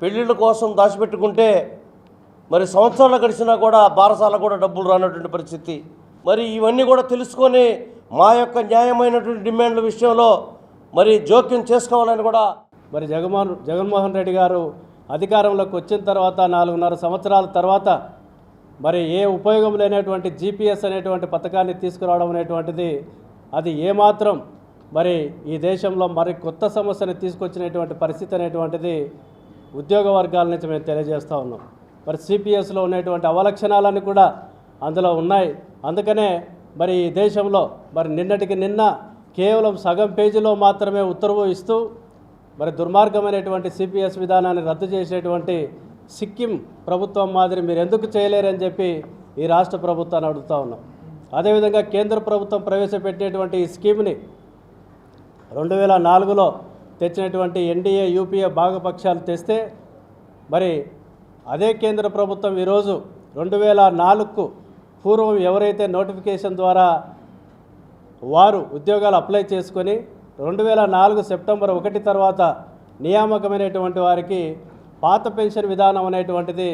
పెళ్ళిళ్ళ కోసం దాచిపెట్టుకుంటే మరి సంవత్సరాలు గడిచినా కూడా బారసాల కూడా డబ్బులు రానటువంటి పరిస్థితి. మరి ఇవన్నీ కూడా తెలుసుకొని మా యొక్క న్యాయమైనటువంటి డిమాండ్ల విషయంలో మరి జోక్యం చేసుకోవాలని కూడా మరి జగన్మోహన్ రెడ్డి గారు అధికారంలోకి వచ్చిన తర్వాత 4.5 సంవత్సరాల తర్వాత మరి ఏ ఉపయోగం లేనటువంటి జీపీఎస్ అనేటువంటి పథకాన్ని తీసుకురావడం అనేటువంటిది అది ఏమాత్రం మరి ఈ దేశంలో మరి కొత్త సమస్యని తీసుకొచ్చినటువంటి పరిస్థితి అనేటువంటిది ఉద్యోగ వర్గాల నుంచి మేము తెలియజేస్తూ ఉన్నాం. మరి సిపిఎస్లో ఉన్నటువంటి అవలక్షణాలన్నీ కూడా అందులో ఉన్నాయి. అందుకనే మరి ఈ దేశంలో మరి నిన్నటికి నిన్న కేవలం సగం పేజీలో మాత్రమే ఉత్తర్వు ఇస్తూ మరి దుర్మార్గమైనటువంటి సిపిఎస్ విధానాన్ని రద్దు చేసేటువంటి సిక్కిం ప్రభుత్వం మాదిరి మీరు ఎందుకు చేయలేరని చెప్పి ఈ రాష్ట్ర ప్రభుత్వాన్ని అడుగుతూ ఉన్నాం. అదేవిధంగా కేంద్ర ప్రభుత్వం ప్రవేశపెట్టినటువంటి ఈ స్కీమ్ని 2004లో తెచ్చినటువంటి ఎన్డీఏ యూపీఏ భాగపక్షాలు తెస్తే మరి అదే కేంద్ర ప్రభుత్వం ఈరోజు 2004కు పూర్వం ఎవరైతే నోటిఫికేషన్ ద్వారా వారు ఉద్యోగాలు అప్లై చేసుకొని 2004 సెప్టెంబర్ 1 తర్వాత నియామకమైనటువంటి వారికి పాత పెన్షన్ విధానం అనేటువంటిది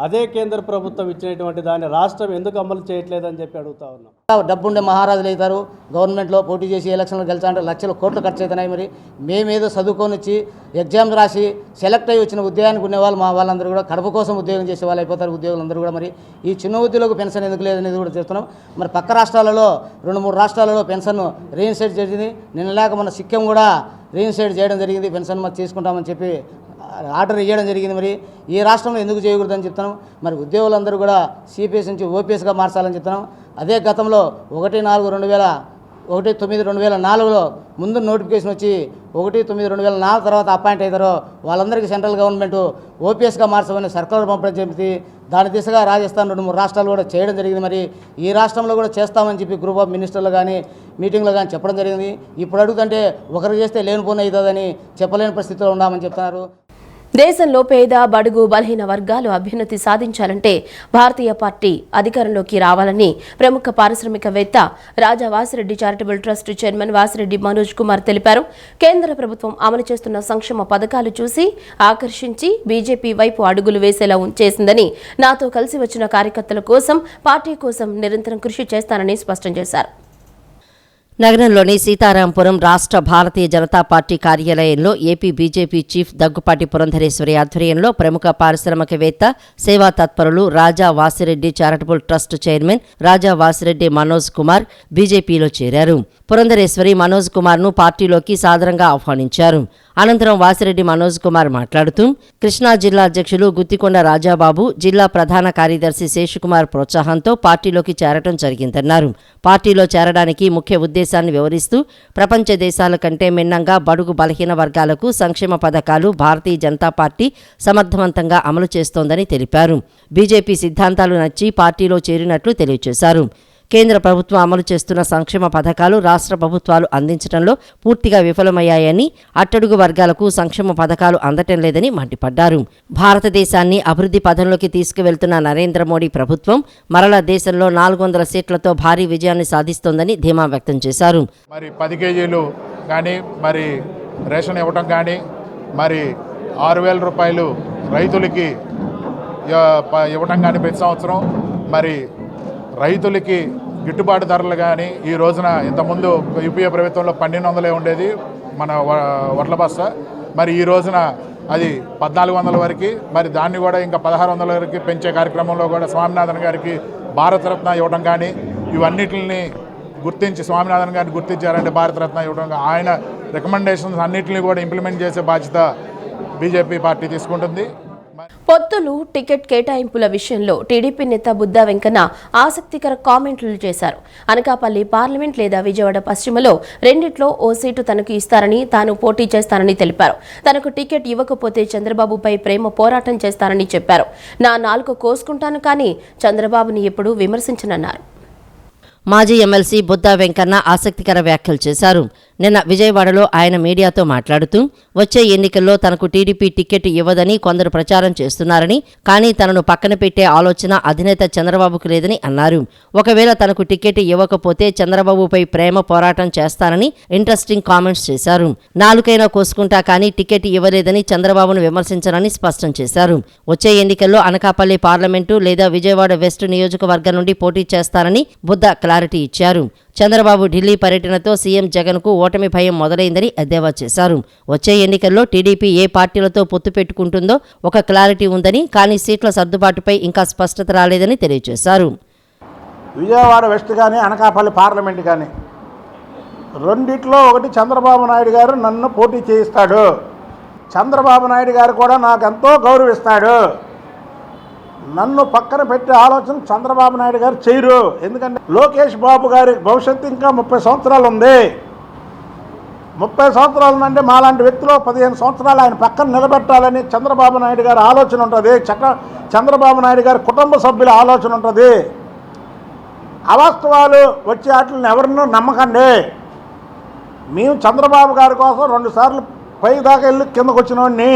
అదే కేంద్ర ప్రభుత్వం ఇచ్చినటువంటి దాన్ని రాష్ట్రం ఎందుకు అమలు చేయట్లేదని చెప్పి అడుగుతా ఉన్నాం. డబ్బుండే మహారాజులు అవుతారు, గవర్నమెంట్లో పోటీ చేసి ఎలక్షన్లు గెలిచాలంటే లక్షల కోట్లు ఖర్చు అవుతున్నాయి. మరి మేమేదో చదువుకొని వచ్చి ఎగ్జామ్స్ రాసి సెలెక్ట్ అయ్యి వచ్చిన ఉద్యోగానికి ఉండేవాళ్ళు మా వాళ్ళందరూ కూడా కడప కోసం ఉద్యోగం చేసే వాళ్ళు అయిపోతారు. ఉద్యోగులందరూ కూడా మరి ఈ చిన్న ఉద్యోగులకు పెన్షన్ ఎందుకు లేదనేది కూడా చెప్తున్నాం. మరి పక్క రాష్ట్రాలలో 2-3 రాష్ట్రాలలో పెన్షన్ రీఇన్స్టేట్ జరిగింది. నిన్నలేక మన సిక్కిం కూడా రీఇన్స్టేట్ చేయడం జరిగింది. పెన్షన్ మరి తీసుకుంటామని చెప్పి ఆర్డర్ ఇవ్వడం జరిగింది. మరి ఈ రాష్ట్రంలో ఎందుకు చేయకూడదని చెప్తున్నాం. మరి ఉద్యోగులందరూ కూడా సిపిఎస్ నుంచి ఓపీఎస్గా మార్చాలని చెప్తున్నాం. అదే గతంలో 1/9/2004లో ముందు నోటిఫికేషన్ వచ్చి 1/9/2004 తర్వాత అపాయింట్ అవుతారో వాళ్ళందరికీ సెంట్రల్ గవర్నమెంట్ ఓపీఎస్గా మార్చమని సర్కులర్ పంపడం చెప్పింది. దాని దిశగా రాజస్థాన్ 2-3 రాష్ట్రాలు కూడా చేయడం జరిగింది. మరి ఈ రాష్ట్రంలో కూడా చేస్తామని చెప్పి గ్రూప్ ఆఫ్ మినిస్టర్లు కానీ మీటింగ్లో కానీ చెప్పడం జరిగింది. ఇప్పుడు అడుగుతుంటే ఒకరికి చేస్తే లేనిపోని అవుతుందని చెప్పలేని పరిస్థితిలో ఉన్నామని చెప్తున్నారు. దేశంలో పేద బడుగు బలహీన వర్గాలు అభ్యున్నతి సాధించాలంటే భారతీయ పార్టీ అధికారంలోకి రావాలని ప్రముఖ పారిశ్రామికవేత్త Raja Vasireddy charitable trust chairman Vasireddy Manoj Kumar తెలిపారు. కేంద్ర ప్రభుత్వం అమలు చేస్తున్న సంక్షేమ పథకాలు చూసి ఆకర్షించి బీజేపీ వైపు అడుగులు వేసేలా చేసిందని, నాతో కలిసి వచ్చిన కార్యకర్తల కోసం పార్టీ కోసం నిరంతరం కృషి చేస్తానని స్పష్టం చేశారు. నగరంలోని సీతారాంపురం రాష్ట్ర భారతీయ జనతా పార్టీ కార్యాలయంలో AP BJP chief Daggubati Purandeswari ఆధ్వర్యంలో ప్రముఖ పారిశ్రామికవేత్త సేవా తత్పరులు రాజా వాసిరెడ్డి చారిటబుల్ ట్రస్ట్ చైర్మన్ రాజా వాసిరెడ్డి మనోజ్ కుమార్ బీజేపీలో చేరారు. పురంధరేశ్వరి మనోజ్ కుమార్ను పార్టీలోకి సాదరంగా ఆహ్వానించారు. అనంతరం వాసిరెడ్డి మనోజ్ కుమార్ మాట్లాడుతూ కృష్ణా జిల్లా అధ్యక్షులు గుత్తికొండ రాజాబాబు, జిల్లా ప్రధాన కార్యదర్శి శేషకుమార్ ప్రోత్సాహంతో పార్టీలోకి చేరటం జరిగిందన్నారు. పార్టీలో చేరడానికి ముఖ్య ఉద్దేశాన్ని వివరిస్తూ ప్రపంచ దేశాల కంటే మిన్నంగా బడుగు బలహీన వర్గాలకు సంక్షేమ పథకాలు భారతీయ జనతా పార్టీ సమర్థవంతంగా అమలు చేస్తోందని తెలిపారు. బీజేపీ సిద్ధాంతాలు నచ్చి పార్టీలో చేరినట్లు తెలియజేశారు. కేంద్ర ప్రభుత్వం అమలు చేస్తున్న సంక్షేమ పథకాలు రాష్ట్ర ప్రభుత్వాలు అందించడంలో పూర్తిగా విఫలమయ్యాయని, అట్టడుగు వర్గాలకు సంక్షేమ పథకాలు అందటం లేదని మండిపడ్డారు. భారతదేశాన్ని అభివృద్ధి పథంలోకి తీసుకువెళ్తున్న నరేంద్ర మోడీ ప్రభుత్వం మరలా దేశంలో 400 సీట్లతో భారీ విజయాన్ని సాధిస్తోందని ధీమా వ్యక్తం చేశారు. మరి 10 కేజీలు కానీ మరి రేషన్ ఇవ్వటం కానీ మరి 6,000 రూపాయలు రైతులకి ఇవ్వటం కానీ ప్రతి సంవత్సరం మరి రైతులకి గిట్టుబాటు ధరలు కానీ ఈ రోజున ఇంతకుముందు యూపీఏ ప్రభుత్వంలో 1,200 ఉండేది మన వడ్ల బస్తా, మరి ఈ రోజున అది 1,400 వరకు, మరి దాన్ని కూడా ఇంకా 1,600 వరకు పెంచే కార్యక్రమంలో కూడా స్వామినాథన్ గారికి భారతరత్న ఇవ్వడం కానీ ఇవన్నిటిని గుర్తించి స్వామినాథన్ గారిని గుర్తించారంటే భారతరత్న ఇవ్వడం, ఆయన రికమెండేషన్స్ అన్నింటినీ కూడా ఇంప్లిమెంట్ చేసే బాధ్యత బీజేపీ పార్టీ తీసుకుంటుంది. పొత్తులు టికెట్ కేటాయింపుల విషయంలో టీడీపీ నేత బుద్దా వెంకన్న ఆసక్తికర కామెంట్లు చేశారు. అనకాపల్లి పార్లమెంట్ లేదా విజయవాడ పశ్చిమలో రెండిట్లో ఓ సీటు తనకు ఇస్తారని, తాను పోటీ చేస్తానని తెలిపారు. తనకు టికెట్ ఇవ్వకపోతే చంద్రబాబుపై ప్రేమ పోరాటం చేస్తానని చెప్పారు. నా నాలుక కోసుకుంటాను కానీ చంద్రబాబుని ఎప్పుడూ విమర్శించనన్నారు. మాజీ ఎమ్మెల్సీ బుద్దా వెంకన్న ఆసక్తికర వ్యాఖ్యలు చేశారు. నిన్న విజయవాడలో ఆయన మీడియాతో మాట్లాడుతూ వచ్చే ఎన్నికల్లో తనకు టీడీపీ టికెట్ ఇవ్వదని కొందరు ప్రచారం చేస్తున్నారని, కానీ తనను పక్కన పెట్టే ఆలోచన అధినేత చంద్రబాబుకు లేదని అన్నారు. ఒకవేళ తనకు టికెట్ ఇవ్వకపోతే చంద్రబాబుపై ప్రేమ పోరాటం చేస్తానని ఇంట్రెస్టింగ్ కామెంట్స్ చేశారు. నాలుకైనా కోసుకుంటా కానీ టికెట్ ఇవ్వలేదని చంద్రబాబును విమర్శించనని స్పష్టం చేశారు. వచ్చే ఎన్నికల్లో అనకాపల్లి పార్లమెంటు లేదా విజయవాడ వెస్ట్ నియోజకవర్గం నుండి పోటీ చేస్తానని బుద్దా క్లారిటీ ఇచ్చారు. చంద్రబాబు ఢిల్లీ పర్యటనతో సీఎం జగన్కు ఓటమి భయం మొదలైందని ఎద్దేవా చేశారు. వచ్చే ఎన్నికల్లో టీడీపీ ఏ పార్టీలతో పొత్తు పెట్టుకుంటుందో ఒక క్లారిటీ ఉందని, కానీ సీట్ల సర్దుబాటుపై ఇంకా స్పష్టత రాలేదని తెలియజేశారు. విజయవాడ వెస్ట్ కానీ అనకాపల్లి పార్లమెంట్ కానీ రెండిట్లో ఒకటి చంద్రబాబు నాయుడు గారు నన్ను పోటీ చేయిస్తాడు. చంద్రబాబు నాయుడు గారు కూడా నాకు ఎంతో గౌరవిస్తాడు. నన్ను పక్కన పెట్టే ఆలోచన చంద్రబాబు నాయుడు గారు చేయరు. ఎందుకంటే లోకేష్ బాబు గారి భవిష్యత్తు ఇంకా 30 సంవత్సరాలు ఉంది. 30 సంవత్సరాలు అంటే మాలాంటి వ్యక్తులు 15 సంవత్సరాలు ఆయన పక్కన నిలబెట్టాలని చంద్రబాబు నాయుడు గారి ఆలోచన ఉంటుంది. చంద్రబాబు నాయుడు గారి కుటుంబ సభ్యుల ఆలోచన ఉంటుంది. అవాస్తవాలు వచ్చే వాటిని ఎవరినూ నమ్మకండి. మేము చంద్రబాబు గారి కోసం 2 సార్లు పై దాకా వెళ్ళి కిందకు వచ్చిన వాడిని.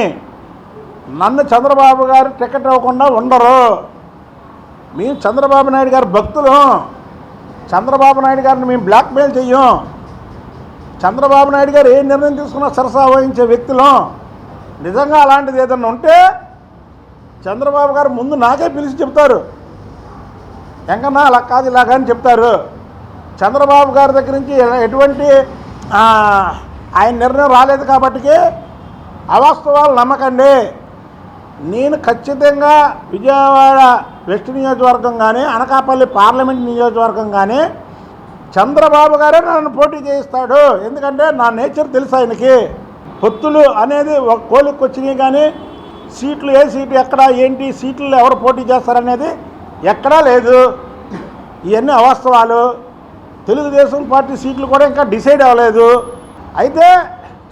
నన్ను చంద్రబాబు గారు టికెట్ ఇవ్వకుండా ఉండరు. మేము చంద్రబాబు నాయుడు గారి భక్తులు. చంద్రబాబు నాయుడు గారిని మేము బ్లాక్మెయిల్ చెయ్యం. చంద్రబాబు నాయుడు గారు ఏ నిర్ణయం తీసుకున్నా సరసా వహించే వ్యక్తులు. నిజంగా అలాంటిది ఏదన్నా ఉంటే చంద్రబాబు గారు ముందు నాకే పిలిచి చెప్తారు, ఎంకన్నా అలా కాదు ఇలాగా అని చెప్తారు. చంద్రబాబు గారి దగ్గర నుంచి ఎటువంటి ఆయన నిర్ణయం రాలేదు కాబట్టి అవాస్తవాలు నమ్మకండి. నేను ఖచ్చితంగా విజయవాడ వెస్ట్ నియోజకవర్గం కానీ అనకాపల్లి పార్లమెంట్ నియోజకవర్గం కానీ చంద్రబాబు గారే నన్ను పోటీ చేయిస్తాడు. ఎందుకంటే నా నేచర్ తెలుసు ఆయనకి. పొత్తులు అనేది ఒక కోలికి వచ్చినాయి కానీ సీట్లు ఏ సీటు ఎక్కడ ఏంటి సీట్లు ఎవరు పోటీ చేస్తారనేది ఎక్కడా లేదు. ఇవన్నీ అవాస్తవాలు. తెలుగుదేశం పార్టీ సీట్లు కూడా ఇంకా డిసైడ్ అవ్వలేదు. అయితే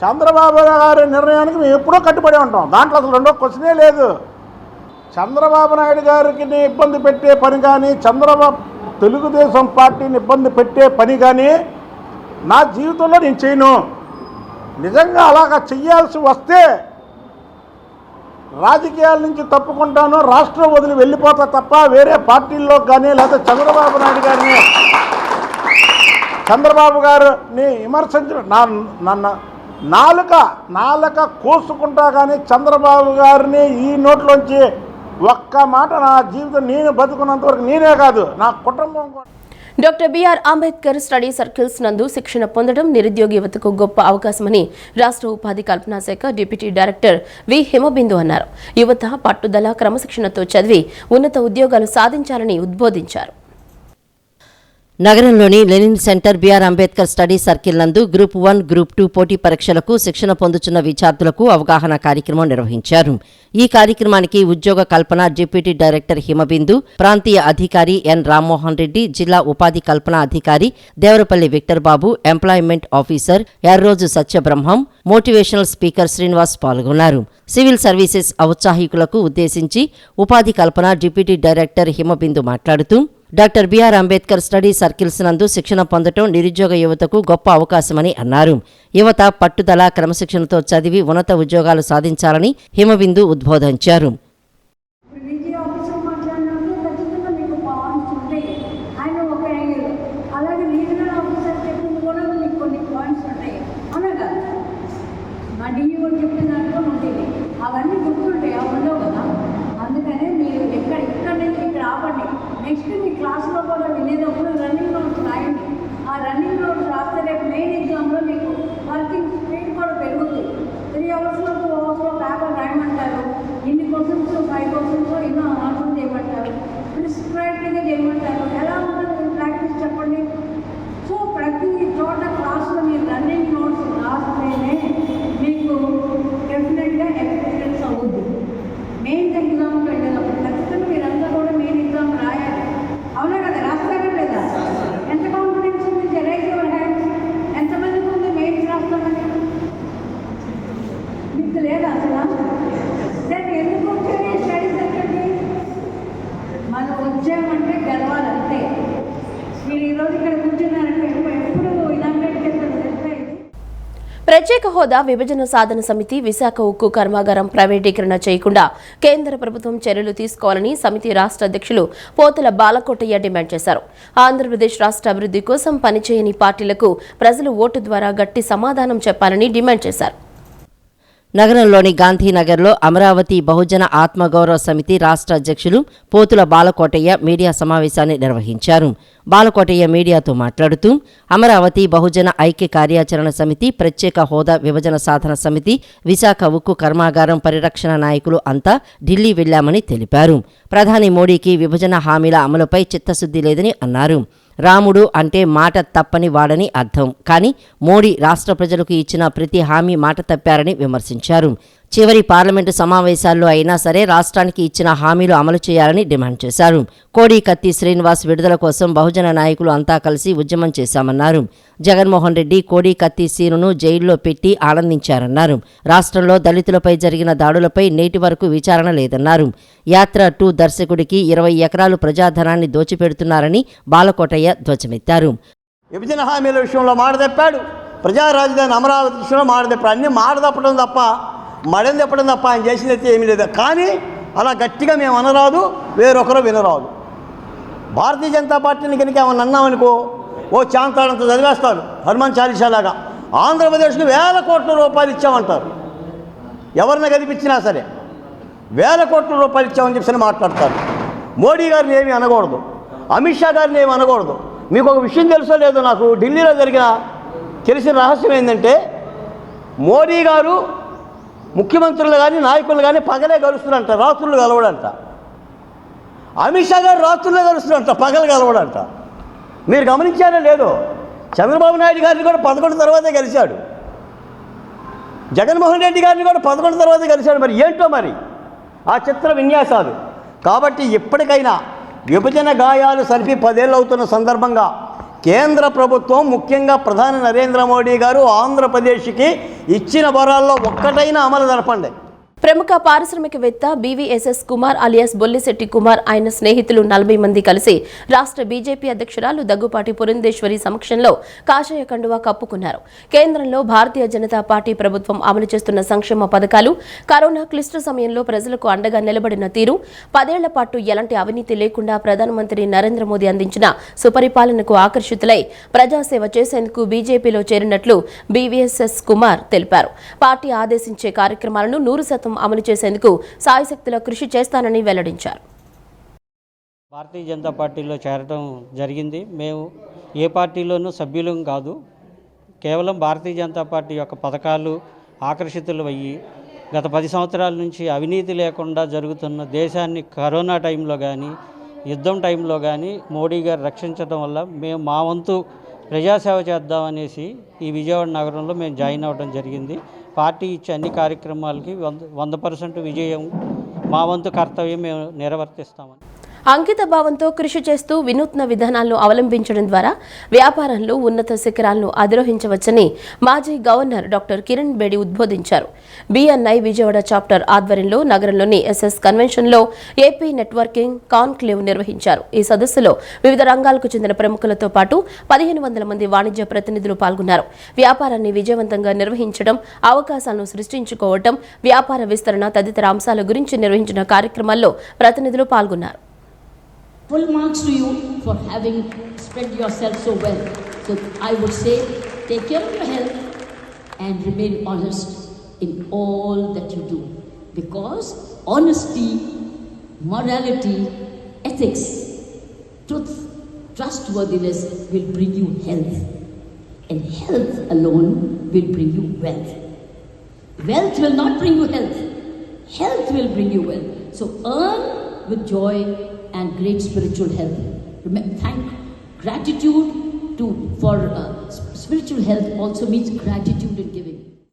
చంద్రబాబు గారి నిర్ణయానికి మేము ఎప్పుడూ కట్టుబడి ఉంటాం. దాంట్లో అసలు రెండో క్వశ్చనే లేదు. చంద్రబాబు నాయుడు గారికి ఇబ్బంది పెట్టే పని కానీ తెలుగుదేశం పార్టీని ఇబ్బంది పెట్టే పని కానీ నా జీవితంలో నేను చేయను. నిజంగా అలాగా చెయ్యాల్సి వస్తే రాజకీయాల నుంచి తప్పుకుంటాను, రాష్ట్రం వదిలి వెళ్ళిపోతా తప్ప వేరే పార్టీల్లో కానీ లేకపోతే చంద్రబాబు గారిని విమర్శించడం నన్ను నాలుక కోసుకుంటా కానీ చంద్రబాబు గారిని ఈ నోట్లోంచి ఒక్క మాట నా జీవితం నేను బతుకున్నంత వరకు నేనే కాదు నా కుటుంబం కూడా. Doctor BR Ambedkar study circles నందు శిక్షణ పొందడం నిరుద్యోగ యువతకు గొప్ప అవకాశమని రాష్ట్ర ఉపాధి కల్పనా శాఖ డిప్యూటీ డైరెక్టర్ వి హిమబిందు అన్నారు. యువత పట్టుదల క్రమశిక్షణతో చదివి ఉన్నత ఉద్యోగాలు సాధించాలని ఉద్బోధించారు. నగరంలోని Lenin centre BR Ambedkar study circle నందు గ్రూప్ 1, గ్రూప్ 2 పోటీ పరీక్షలకు శిక్షణ పొందుతున్న విద్యార్థులకు అవగాహన కార్యక్రమం నిర్వహించారు. ఈ కార్యక్రమానికి ఉద్యోగ కల్పన డిప్యూటీ డైరెక్టర్ హిమబిందు, ప్రాంతీయ అధికారి ఎన్ రామ్మోహన్ రెడ్డి, జిల్లా ఉపాధి కల్పన అధికారి Devarapalli Victor Babu, employment officer Erroju Satyabrahmam, motivational speaker Srinivas పాల్గొన్నారు. సివిల్ సర్వీసెస్ ఔత్సాహికులకు ఉద్దేశించి ఉపాధి కల్పన డిప్యూటీ డైరెక్టర్ హిమబిందు మాట్లాడుతూ doctor BR Ambedkar study circles నందు శిక్షణ పొందడం నిరుద్యోగ యువతకు గొప్ప అవకాశమని అన్నారు. యువత పట్టుదల క్రమశిక్షణతో చదివి ఉన్నత ఉద్యోగాలు సాధించాలని హిమబిందు ఉద్బోధించారు. అవన్నీ గుర్తుంటాయి, అవి ఉండవు కదా. అందుకనే మీరు ఇక్కడ నుంచి ఇక్కడ ఆపండి. నెక్స్ట్ మీ క్లాస్లో కూడా వినేటప్పుడు రన్నింగ్ నోట్స్ రాయండి. ఆ రన్నింగ్ నోట్స్ రాస్తే రేపు మెయిన్ ఎగ్జామ్లో మీకు వర్కింగ్ స్పీడ్ కూడా పెరుగుతుంది. 3 అవర్స్లో 2 అవర్స్లో పేపర్ రాయమంటారు. ఇన్ని క్వశ్చన్స్ 5 క్వశ్చన్స్ ఎన్నో ఆన్సర్ చేయమంటారు. ప్రిస్క్రైబ్డ్గా చేయమంటారు. ఎలా ఉంటుంది ప్రాక్టీస్ చెప్పండి. సో ప్రతి చోట క్లాస్లో మీరు రన్నింగ్ నోట్స్ రాస్తేనే మీకు డెఫినెట్గా ఎక్స్పీరియన్స్ అవుద్ది. మెయిన్ థింగ్ మీకు లేదా అసలు? దాన్ని ఎందుకు వచ్చాయి స్టడీ సెంటర్కి? మనం వచ్చామంటే గెలవాలంతే. మీరు ఈరోజు ఇక్కడ కూర్చున్నారంటే ఎప్పుడు ఇనాగ్రేట్ చేస్తారు తెలుసా? ప్రత్యేక హోదా విభజన సాధన సమితి విశాఖ ఉక్కు కర్మాగారం ప్రైవేటీకరణ చేయకుండా కేంద్ర ప్రభుత్వం చర్యలు తీసుకోవాలని సమితి రాష్ట్ర అధ్యక్షులు పోతుల బాలకోటయ్య డిమాండ్ చేశారు. ఆంధ్రప్రదేశ్ రాష్ట్ర అభివృద్ధి కోసం పనిచేయని పార్టీలకు ప్రజలు ఓటు ద్వారా గట్టి సమాధానం చెప్పాలని డిమాండ్ చేశారు. నగరంలోని గాంధీనగర్లో అమరావతి బహుజన ఆత్మగౌరవ సమితి రాష్ట్ర అధ్యక్షులు పోతుల బాలకోటయ్య మీడియా సమావేశాన్ని నిర్వహించారు. బాలకోటయ్య మీడియాతో మాట్లాడుతూ అమరావతి బహుజన ఐక్య కార్యాచరణ సమితి, ప్రత్యేక హోదా విభజన సాధన సమితి, విశాఖ ఉక్కు కర్మాగారం పరిరక్షణ నాయకులు అంతా ఢిల్లీ వెళ్లామని తెలిపారు. ప్రధాని మోడీకి విభజన హామీల అమలుపై చిత్తశుద్ధి లేదని అన్నారు. రాముడు అంటే మాట తప్పని వాడని అర్థం. కానీ మోడీ రాష్ట్ర ప్రజలకు ఇచ్చిన ప్రతి హామీ మాట తప్పారని విమర్శించారు. చివరి పార్లమెంటు సమావేశాల్లో అయినా సరే రాష్ట్రానికి ఇచ్చిన హామీలు అమలు చేయాలని డిమాండ్ చేశారు. కోడి కత్తి శ్రీనివాస్ విడుదల కోసం బహుజన నాయకులు అంతా కలిసి ఉద్యమం చేశామన్నారు. జగన్మోహన్ రెడ్డి కోడి కత్తి సీనును జైల్లో పెట్టి ఆనందించారన్నారు. రాష్ట్రంలో దళితులపై జరిగిన దాడులపై నేటి వరకు విచారణ లేదన్నారు. యాత్ర 2 దర్శకుడికి 20 ఎకరాలు ప్రజాధనాన్ని దోచిపెడుతున్నారని బాలకోటయ్య ధ్వజమెత్తారు. విభజన హామీల విషయంలో మాట తప్పాడు, ప్రజా రాజధాని అమరావతి విషయంలో మాట తప్పాడు. అన్నీ మాట తప్పడం తప్ప మడం తప్పడం తప్ప ఆయన చేసినైతే ఏమీ లేదు. కానీ అలా గట్టిగా మేము అనరాదు, వేరొకరు వినరాదు. భారతీయ జనతా పార్టీని కనుక ఏమన్నా అన్నామనుకో ఓ చాంతాడంత చదివేస్తారు హనుమాన్ చాలీసాలాగా. ఆంధ్రప్రదేశ్కి 1000 కోట్ల రూపాయలు ఇచ్చామంటారు. ఎవరిని కనిపించినా సరే 1000 కోట్ల రూపాయలు ఇచ్చామని చెప్పి మాట్లాడతారు. మోడీ గారిని ఏమీ అనకూడదు, అమిత్ షా గారిని ఏమి అనకూడదు. మీకు ఒక విషయం తెలుసో లేదో, నాకు ఢిల్లీలో తెలిసిన రహస్యం ఏంటంటే మోడీ గారు ముఖ్యమంత్రులు కానీ నాయకులు కానీ పగలే కలుస్తున్నారంట, రాత్రులు కలవడంట. అమిత్ షా గారు రాత్రుల్లో కలుస్తున్నారంట, పగలు కలవడంట. మీరు గమనించారో లేదో, చంద్రబాబు నాయుడు గారిని కూడా 11 తర్వాతే కలిశాడు, జగన్మోహన్ రెడ్డి గారిని కూడా 11 తర్వాతే కలిశాడు. మరి ఏంటో మరి ఆ చిత్ర విన్యాసాలు. కాబట్టి ఎప్పటికైనా విభజన గాయాలు సరిపి 10 ఏళ్ళు అవుతున్న సందర్భంగా కేంద్ర ప్రభుత్వం, ముఖ్యంగా ప్రధాని నరేంద్ర మోడీ గారు ఆంధ్రప్రదేశ్కి ఇచ్చిన వరాల్లో ఒక్కటైనా అమలు జరపండి. ప్రముఖ పారిశ్రామికవేత్త బీవీఎస్ఎస్ కుమార్ అలియాస్ బొల్లిశెట్టి కుమార్ ఆయన స్నేహితులు 40 మంది కలిసి రాష్ట్ర బీజేపీ అధ్యక్షురాలు దగ్గుపాటి పురంధేశ్వరి సమక్షంలో కాషాయ కండువా కప్పుకున్నారు. కేంద్రంలో భారతీయ జనతా పార్టీ ప్రభుత్వం అమలు చేస్తున్న సంక్షేమ పథకాలు, కరోనా క్లిష్ట సమయంలో ప్రజలకు అండగా నిలబడిన తీరు, 10 ఏళ్ల పాటు ఎలాంటి అవినీతి లేకుండా ప్రధానమంత్రి నరేంద్ర మోదీ అందించిన సుపరిపాలనకు ఆకర్షితులై ప్రజాసేవ చేసేందుకు బీజేపీలో చేరినట్లు బీవీఎస్ఎస్ కుమార్ తెలిపారు. పార్టీ ఆదేశించే కార్యక్రమాలను 100% అమలు చేసేందుకు సాయశక్తుల కృషి చేస్తానని వెల్లడించారు. భారతీయ జనతా పార్టీలో చేరడం జరిగింది. మేము ఏ పార్టీలోనూ సభ్యులం కాదు. కేవలం భారతీయ జనతా పార్టీ యొక్క పథకాలు ఆకర్షితులు అయ్యి గత 10 సంవత్సరాల నుంచి అవినీతి లేకుండా జరుగుతున్న దేశాన్ని కరోనా టైంలో కానీ యుద్ధం టైంలో కానీ మోడీ గారు రక్షించడం వల్ల మేము మా వంతు ప్రజాసేవ చేద్దామనేసి ఈ విజయవాడ నగరంలో మేము జాయిన్ అవ్వడం జరిగింది. పార్టీ ఇచ్చే అన్ని కార్యక్రమాలకి 100% విజయం మా వంతు కర్తవ్యం మేము నిర్వర్తిస్తామని అంకిత భావంతో కృషి చేస్తూ వినూత్న విధానాలను అవలంబించడం ద్వారా వ్యాపారంలో ఉన్నత శిఖరాలను అధిరోహించవచ్చని మాజీ గవర్నర్ డాక్టర్ కిరణ్ బేడి ఉద్బోధించారు. బీఎన్ఐ విజయవాడ చాప్టర్ ఆధ్వర్యంలో నగరంలోని ఎస్ఎస్ కన్వెన్షన్లో ఏపీ నెట్వర్కింగ్ కాన్క్లేవ్ నిర్వహించారు. ఈ సదస్సులో వివిధ రంగాలకు చెందిన ప్రముఖులతో పాటు 1500 మంది వాణిజ్య ప్రతినిధులు పాల్గొన్నారు. వ్యాపారాన్ని విజయవంతంగా నిర్వహించడం, అవకాశాలను సృష్టించుకోవటం, వ్యాపార విస్తరణ తదితర అంశాల గురించి నిర్వహించిన కార్యక్రమాల్లో ప్రతినిధులు పాల్గొన్నారు. Full marks to you for having spread yourself so well. So I would say, take care of your health and remain honest in all that you do. Because honesty, morality, ethics, truth, trustworthiness will bring you health. And health alone will bring you wealth. Wealth will not bring you health. Health will bring you wealth. So earn with joy and great spiritual health. Gratitude for spiritual health also means gratitude in giving.